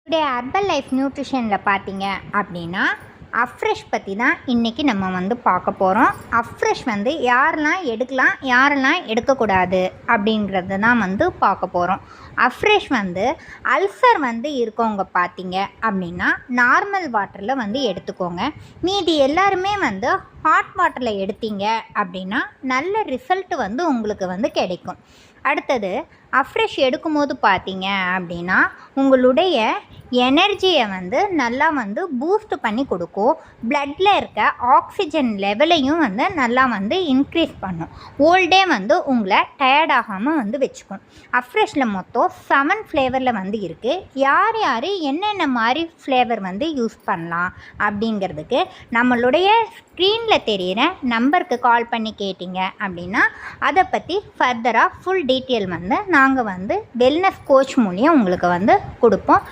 Today herbal life நியூட்ரிஷனில் பார்த்தீங்க அப்படின்னா afresh பற்றி தான் இன்றைக்கி நம்ம வந்து பார்க்க போகிறோம். அஃப்ரெஷ் வந்து யாரெல்லாம் எடுக்கலாம் யாரெல்லாம் எடுக்கக்கூடாது அப்படிங்கிறது தான் வந்து பார்க்க போகிறோம். அஃப்ரெஷ் வந்து அல்சர் வந்து இருக்கவங்க பார்த்தீங்க அப்படின்னா நார்மல் வாட்டரில் வந்து எடுத்துக்கோங்க. மீதி எல்லாருமே வந்து ஹாட் வாட்டரில் எடுத்தீங்க அப்படின்னா நல்ல ரிசல்ட் வந்து உங்களுக்கு வந்து கிடைக்கும். அடுத்தது அஃப்ரெஷ் எடுக்கும்போது பார்த்தீங்க அப்படின்னா உங்களுடைய எனர்ஜியை வந்து நல்லா வந்து பூஸ்ட் பண்ணி கொடுக்கும். பிளட்டில் இருக்க ஆக்சிஜன் லெவலையும் வந்து நல்லா வந்து இன்க்ரீஸ் பண்ணும். ஓல்டே வந்து உங்களை டயர்டாகாமல் வந்து வச்சுக்கும். அஃப்ரெஷில் மொத்தம் 7 ஃப்ளேவரில் வந்து இருக்குது. யார் யார் என்னென்ன மாதிரி ஃப்ளேவர் வந்து யூஸ் பண்ணலாம் அப்படிங்கிறதுக்கு நம்மளுடைய ஸ்க்ரீனில் தெரிகிற நம்பருக்கு கால் பண்ணி கேட்டிங்க அப்படின்னா அதை பற்றி ஃபர்தராக ஃபுல் டீட்டெயில் வந்து நாங்கள் வந்து வெல்னஸ் கோச் மூலியம் உங்களுக்கு வந்து கொடுப்போம்.